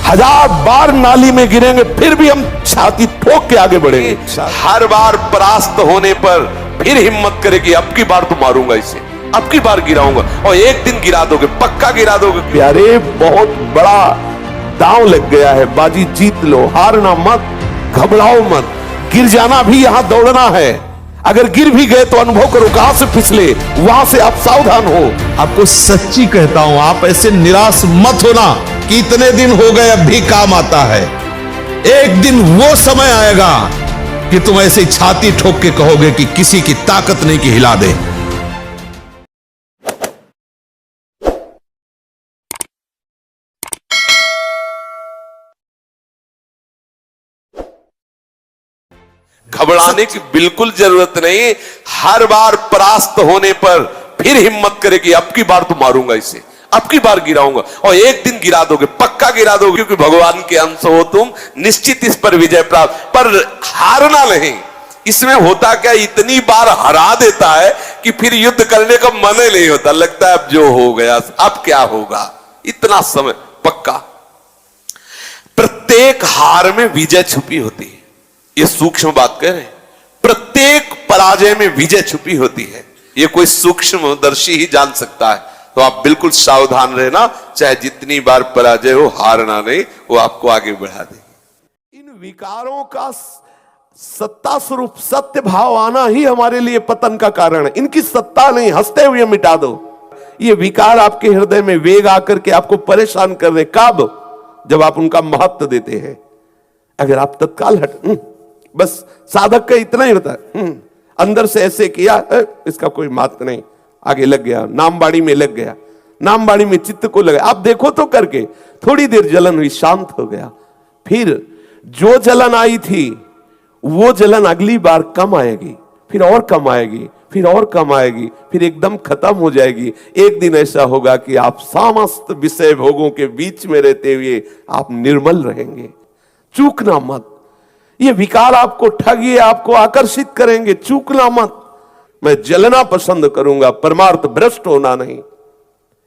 1000 बार नाली में गिरेंगे फिर भी हम छाती ठोक के आगे बढ़ेंगे। हर बार परास्त होने पर फिर हिम्मत करेगी, अब की बार तो मारूंगा इसे, अब की बार गिराऊंगा, और एक दिन गिरा दोगे, पक्का गिरा दोगे। प्यारे, बहुत बड़ा दांव लग गया है, बाजी जीत लो, हारना मत, घबराओ मत। गिर जाना भी यहां दौड़ना है। अगर गिर भी गए तो अनुभव करो कहां से फिसले, वहां से आप सावधान हो। आपको सच्ची कहता हूं, आप ऐसे निराश मत होना कि इतने दिन हो गए अब भी काम आता है। एक दिन वो समय आएगा कि तुम ऐसे छाती ठोक के कहोगे कि किसी की ताकत नहीं कि हिला दे। घबराने की बिल्कुल जरूरत नहीं। हर बार परास्त होने पर फिर हिम्मत करेगी, अब की बार तो मारूंगा इसे, अब की बार गिराऊंगा, और एक दिन गिरा दोगे, पक्का गिरा दोगे, क्योंकि भगवान के अंश हो तुम, निश्चित इस पर विजय प्राप्त। पर हारना नहीं। इसमें होता क्या, इतनी बार हरा देता है कि फिर युद्ध करने का मन ही नहीं होता, लगता है अब जो हो गया, अब क्या होगा, इतना समय पक्का। प्रत्येक हार में विजय छुपी होती है, ये सूक्ष्म बात कह रहे हैं। प्रत्येक पराजय में विजय छुपी होती है, ये कोई सूक्ष्मदर्शी ही जान सकता है। तो आप बिल्कुल सावधान रहना, चाहे जितनी बार पराजय हो, हारना नहीं, वो आपको आगे बढ़ा देगी। इन विकारों का सत्ता स्वरूप सत्य भाव आना ही हमारे लिए पतन का कारण है। इनकी सत्ता नहीं, हंसते हुए मिटा दो। ये विकार आपके हृदय में वेग आकर के आपको परेशान कर रहे, कब? जब आप उनका महत्व देते हैं। अगर आप तत्काल हट, बस साधक का इतना ही होता है, अंदर से ऐसे किया, इसका कोई महत्व नहीं, आगे लग गया, नामबाड़ी में लग गया, नामबाड़ी में चित्त को लगा। आप देखो तो करके, थोड़ी देर जलन हुई, शांत हो गया, फिर जो जलन आई थी वो जलन अगली बार कम आएगी, फिर और कम आएगी, फिर और कम आएगी, फिर एकदम खत्म हो जाएगी। एक दिन ऐसा होगा कि आप समस्त विषय भोगों के बीच में रहते हुए आप निर्मल रहेंगे। चूकना मत। ये विकार आपको ठगिए, आपको आकर्षित करेंगे, चूकना मत। मैं जलना पसंद करूंगा, परमार्थ भ्रष्ट होना नहीं।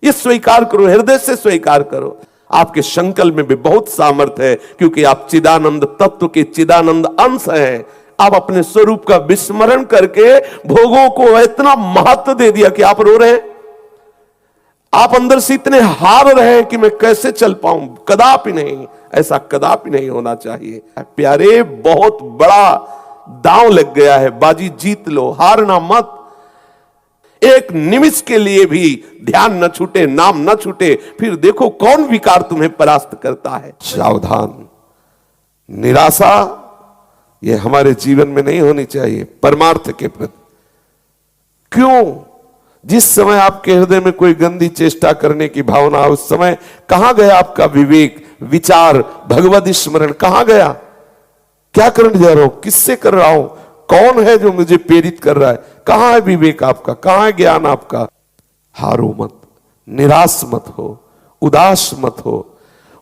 ये स्वीकार करो, हृदय से स्वीकार करो। आपके संकल्प में भी बहुत सामर्थ्य है, क्योंकि आप चिदानंद तत्व के चिदानंद अंश हैं। आप अपने स्वरूप का विस्मरण करके भोगों को इतना महत्व दे दिया कि आप रो रहे हैं। आप अंदर से इतने हार रहे हैं कि मैं कैसे चल पाऊं। कदापि नहीं, ऐसा कदापि नहीं होना चाहिए। प्यारे, बहुत बड़ा दांव लग गया है, बाजी जीत लो, हारना मत। एक निमिष के लिए भी ध्यान न छूटे, नाम न छूटे, फिर देखो कौन विकार तुम्हें परास्त करता है। सावधान। निराशा ये हमारे जीवन में नहीं होनी चाहिए परमार्थ के प्रति। क्यों? जिस समय आपके हृदय में कोई गंदी चेष्टा करने की भावना, उस समय कहां गया आपका विवेक, विचार, भगवत स्मरण कहां गया? क्या करने जा रहा हूं, किससे कर रहा हूं, कौन है जो मुझे प्रेरित कर रहा है? कहां है विवेक आपका, कहां है ज्ञान आपका? हारो मत, निराश मत हो, उदास मत हो।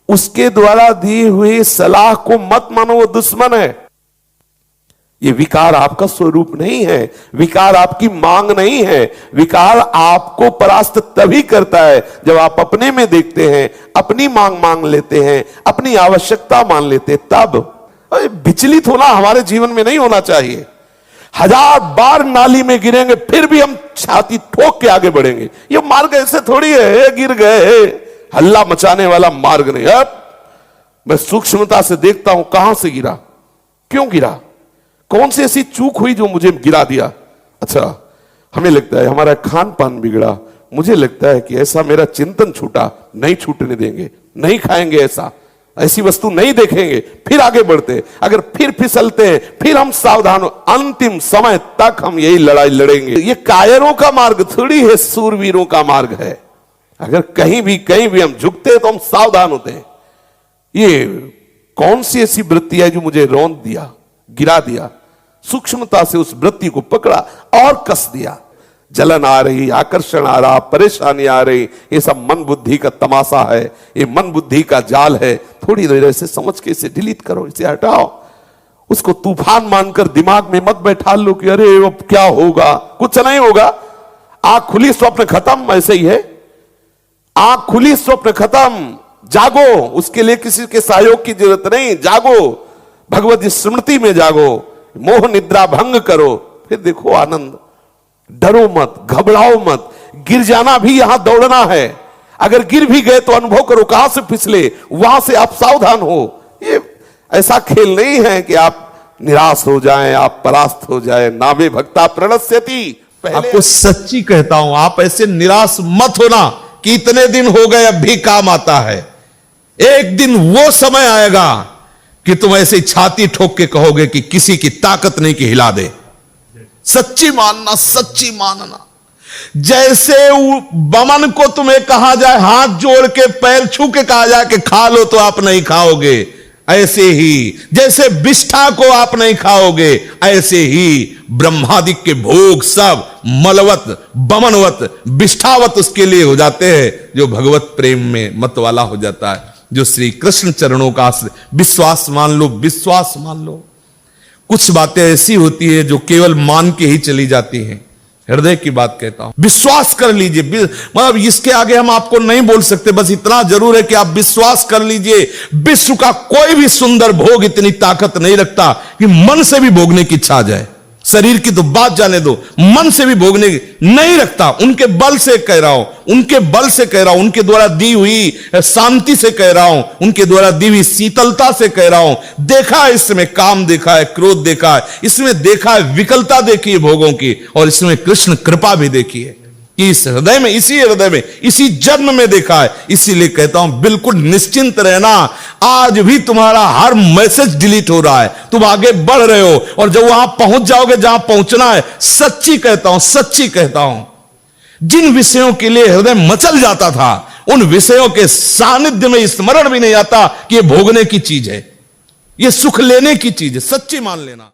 उसके द्वारा दी हुई सलाह को मत मानो, वो दुश्मन है। ये विकार आपका स्वरूप नहीं है, विकार आपकी मांग नहीं है। विकार आपको परास्त तभी करता है जब आप अपने में देखते हैं, अपनी मांग मांग लेते हैं, अपनी आवश्यकता मान लेते हैं, तब। विचलित होना हमारे जीवन में नहीं होना चाहिए। 1000 बार नाली में गिरेंगे फिर भी हम छाती ठोक के आगे बढ़ेंगे। ये मार्ग ऐसे थोड़ी है, गिर गए हल्ला मचाने वाला मार्ग नहीं है। मैं सूक्ष्मता से देखता हूं कहां से गिरा, क्यों गिरा, कौन सी ऐसी चूक हुई जो मुझे गिरा दिया। अच्छा, हमें लगता है हमारा खान पान बिगड़ा, मुझे लगता है कि ऐसा मेरा चिंतन छूटा, नहीं छूटने देंगे, नहीं खाएंगे, ऐसा ऐसी वस्तु नहीं देखेंगे, फिर आगे बढ़ते। अगर फिर फिसलते हैं, फिर हम सावधान हो, अंतिम समय तक हम यही लड़ाई लड़ेंगे। ये कायरों का मार्ग थोड़ी है, सूरवीरों का मार्ग है। अगर कहीं भी हम झुकते हैं तो हम सावधान होते हैं। ये कौन सी ऐसी वृत्ति है जो मुझे रौंद दिया, गिरा दिया? सूक्ष्मता से उस वृत्ति को पकड़ा और कस दिया। जलन आ रही, आकर्षण आ रहा, परेशानी आ रही, ये सब मन बुद्धि का तमाशा है, ये मन बुद्धि का जाल है। थोड़ी देर ऐसे समझ के इसे डिलीट करो, इसे हटाओ। उसको तूफान मानकर दिमाग में मत बैठा लो कि अरे अब क्या होगा, कुछ नहीं होगा। आंख खुली स्वप्न खत्म, ऐसे ही है। आंख खुली स्वप्न खत्म, जागो, उसके लिए किसी के सहयोग की जरूरत नहीं, जागो, भगवत स्मृति में जागो, मोह निद्रा भंग करो, फिर देखो आनंद। डरो मत, घबराओ मत, गिर जाना भी यहां दौड़ना है। अगर गिर भी गए तो अनुभव करो कहां से फिसले, वहां से आप सावधान हो। ये ऐसा खेल नहीं है कि आप निराश हो जाएं, आप परास्त हो जाएं। नामे भक्ता प्रणश्यति। आपको सच्ची कहता हूं, आप ऐसे निराश मत होना कि इतने दिन हो गए अब भी काम आता है। एक दिन वो समय आएगा कि तुम ऐसे छाती ठोक के कहोगे कि किसी की ताकत नहीं कि हिला दे। सच्ची मानना, सच्ची मानना। जैसे बमन को तुम्हें कहा जाए, हाथ जोड़ के पैर छू के कहा जाए कि खा लो, तो आप नहीं खाओगे। ऐसे ही जैसे विष्ठा को आप नहीं खाओगे, ऐसे ही ब्रह्मादिक के भोग सब मलवत, बमनवत, विष्ठावत उसके लिए हो जाते हैं जो भगवत प्रेम में मत वाला हो जाता है, जो श्री कृष्ण चरणों का विश्वास मान लो, विश्वास मान लो। कुछ बातें ऐसी होती है जो केवल मान के ही चली जाती हैं। हृदय की बात कहता हूं, विश्वास कर लीजिए। मतलब इसके आगे हम आपको नहीं बोल सकते, बस इतना जरूर है कि आप विश्वास कर लीजिए। विश्व का कोई भी सुंदर भोग इतनी ताकत नहीं रखता कि मन से भी भोगने की इच्छा आ जाए। शरीर की तो बात जाने दो, मन से भी भोगने नहीं रखता। उनके बल से कह रहा हूं, उनके बल से कह रहा हूं, उनके द्वारा दी हुई शांति से कह रहा हूं, उनके द्वारा दी हुई शीतलता से कह रहा हूं। देखा है इसमें, काम देखा है, क्रोध देखा है, इसमें देखा है विकलता देखी है भोगों की, और इसमें कृष्ण कृपा भी देखी है कि इस हृदय में, इसी हृदय में, इसी जन्म में देखा है। इसीलिए कहता हूं बिल्कुल निश्चिंत रहना। आज भी तुम्हारा हर मैसेज डिलीट हो रहा है, तुम आगे बढ़ रहे हो, और जब वहां पहुंच जाओगे जहां पहुंचना है, सच्ची कहता हूं, सच्ची कहता हूं, जिन विषयों के लिए हृदय मचल जाता था, उन विषयों के सानिध्य में स्मरण भी नहीं आता कि यह भोगने की चीज है, यह सुख लेने की चीज है। सच्ची मान लेना।